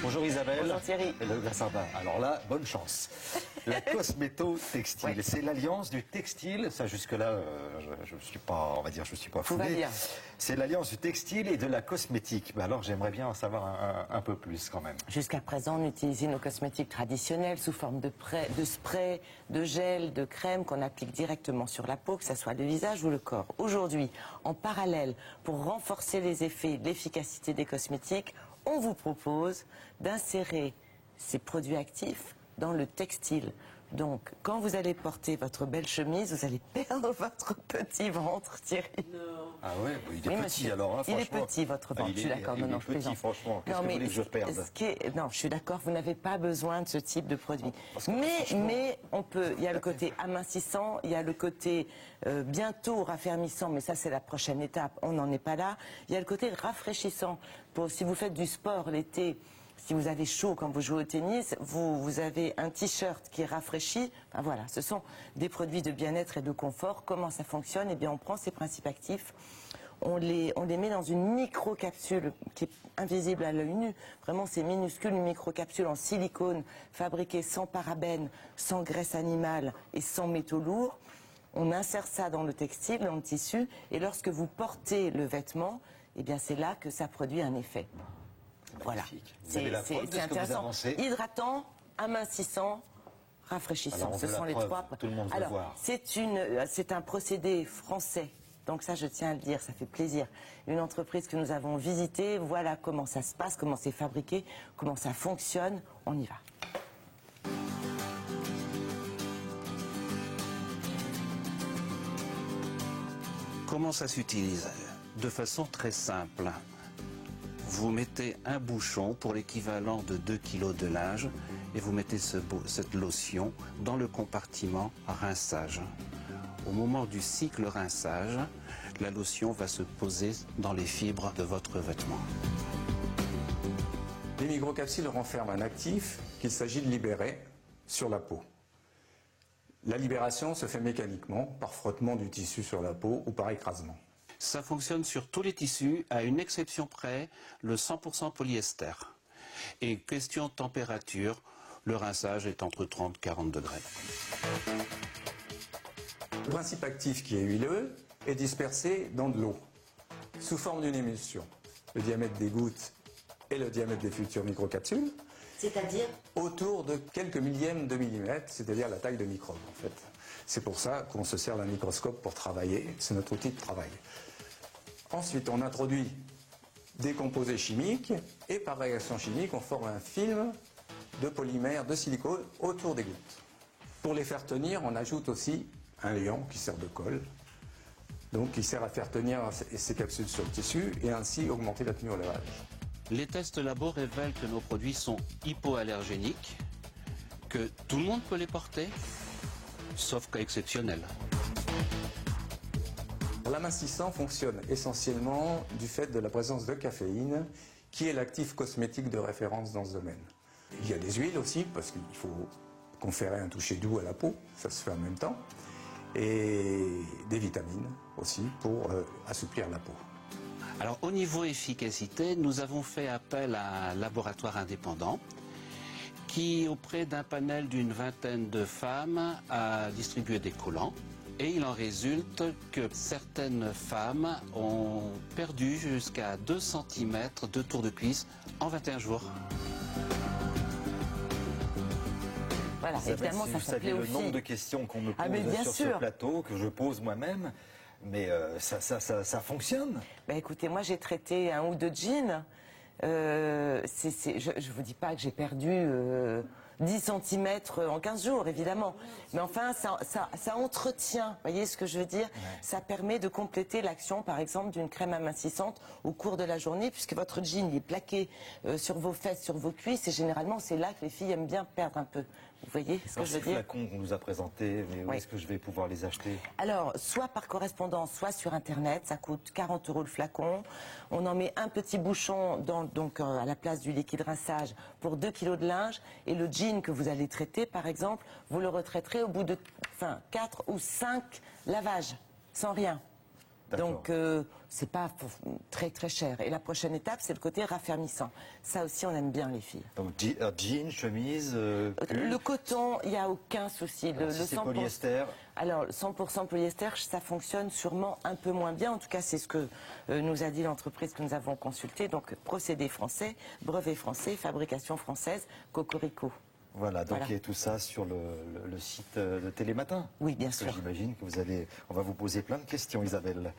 Bonjour Isabelle. Bonjour Thierry. Et le Saint-Bain. Alors là, bonne chance. La cosméto-textile, Ouais. c'est l'alliance du textile. Ça, jusque-là, je suis pas, on va dire, je suis pas Tout va foulé. bien. C'est l'alliance du textile et de la cosmétique. Mais alors, j'aimerais bien en savoir un peu plus quand même. Jusqu'à présent, on utilisait nos cosmétiques traditionnels sous forme de spray, de gel, de crème qu'on applique directement sur la peau, que ce soit le visage ou le corps. Aujourd'hui, en parallèle, pour renforcer les effets, l'efficacité des cosmétiques, on vous propose d'insérer ces produits actifs dans le textile. Donc, quand vous allez porter votre belle chemise, vous allez perdre votre petit ventre, Thierry. Ah ouais, il est Oui, petit monsieur. alors. Hein, il est franchement. petit, votre ventre, je suis d'accord. Il Non, est non, je petit, plaisante. franchement. Qu'est-ce Non, que vous mais voulez que je perde non, je suis d'accord, vous n'avez pas besoin de ce type de produit. franchement- Mais on peut, il y a le côté amincissant, il y a le côté bientôt raffermissant, mais ça c'est la prochaine étape, on n'en est pas là. Il y a le côté rafraîchissant. Si vous faites du sport l'été, si vous avez chaud quand vous jouez au tennis, vous avez un t-shirt qui est rafraîchi. Enfin, voilà, ce sont des produits de bien-être et de confort. Comment ça fonctionne? Eh bien, on prend ces principes actifs, on les met dans une microcapsule qui est invisible à l'œil nu. Vraiment, c'est minuscule, une microcapsule en silicone fabriquée sans parabènes, sans graisse animale et sans métaux lourds. On insère ça dans le textile, dans le tissu, et lorsque vous portez le vêtement, eh bien, c'est là que ça produit un effet. Voilà, Vous avez la preuve de ce que vous intéressant. avancez. Hydratant, amincissant, rafraîchissant. Alors, on Ce veut sont la les preuve. trois. Tout le monde veut Alors, voir. c'est un procédé français. Donc ça, je tiens à le dire, ça fait plaisir. Une entreprise que nous avons visitée, voilà comment ça se passe, comment c'est fabriqué, comment ça fonctionne. On y va. Comment ça s'utilise? De façon très simple. Vous mettez un bouchon pour l'équivalent de 2 kg de linge et vous mettez cette lotion dans le compartiment rinçage. Au moment du cycle rinçage, la lotion va se poser dans les fibres de votre vêtement. Les microcapsules renferment un actif qu'il s'agit de libérer sur la peau. La libération se fait mécaniquement par frottement du tissu sur la peau ou par écrasement. Ça fonctionne sur tous les tissus, à une exception près, le 100% polyester. Et question de température, le rinçage est entre 30 et 40 degrés. Le principe actif qui est huileux est dispersé dans de l'eau, sous forme d'une émulsion. Le diamètre des gouttes et le diamètre des futures microcapsules, C'est-à-dire? autour de quelques millièmes de millimètre, c'est-à-dire la taille de microbe en fait. C'est pour ça qu'on se sert d'un microscope pour travailler, c'est notre outil de travail. Ensuite, on introduit des composés chimiques et par réaction chimique, on forme un film de polymère, de silicone autour des gouttes. Pour les faire tenir, on ajoute aussi un liant qui sert de colle, donc qui sert à faire tenir ces capsules sur le tissu et ainsi augmenter la tenue au lavage. Les tests labo révèlent que nos produits sont hypoallergéniques, que tout le monde peut les porter, sauf cas exceptionnel. L'amincissant fonctionne essentiellement du fait de la présence de caféine, qui est l'actif cosmétique de référence dans ce domaine. Il y a des huiles aussi, parce qu'il faut conférer un toucher doux à la peau, ça se fait en même temps, et des vitamines aussi pour assouplir la peau. Alors au niveau efficacité, nous avons fait appel à un laboratoire indépendant qui, auprès d'un panel d'une vingtaine de femmes, a distribué des collants. Et il en résulte que certaines femmes ont perdu jusqu'à 2 cm de tour de cuisse en 21 jours. Voilà, Isabelle, évidemment, si ça vous saviez s'appelait le aussi. nombre de questions qu'on me pose Ah, mais bien sur sûr. ce plateau, que je pose moi-même, mais ça fonctionne. Ben écoutez, moi j'ai traité un ou deux jeans. Je vous dis pas que j'ai perdu 10 cm en 15 jours, évidemment. Mais enfin, ça entretient, vous voyez ce que je veux dire? Ça permet de compléter l'action, par exemple, d'une crème amincissante au cours de la journée, puisque votre jean il est plaqué sur vos fesses, sur vos cuisses, et généralement, c'est là que les filles aiment bien perdre un peu. Vous voyez ce que je veux Ces dire? flacons qu'on nous a présentés, mais où Oui. est-ce que je vais pouvoir les acheter? Alors, soit par correspondance, soit sur Internet, ça coûte 40 € le flacon. On en met un petit bouchon à la place du liquide rinçage pour 2 kg de linge. Et le jean que vous allez traiter, par exemple, vous le retraiterez au bout de 4 ou 5 lavages, sans rien. D'accord. Donc, c'est pas très très cher. Et la prochaine étape, c'est le côté raffermissant. Ça aussi, on aime bien les filles. Donc jean, chemise, pull. Le coton, il n'y a aucun souci. Alors, si c'est polyester. Alors, 100% polyester, ça fonctionne sûrement un peu moins bien. En tout cas, c'est ce que nous a dit l'entreprise que nous avons consultée. Donc, procédé français, brevet français, fabrication française, Cocorico. Voilà, donc Voilà. il y a tout ça sur le site de Télématin. Oui, bien Parce que sûr. j'imagine que on va vous poser plein de questions, Isabelle.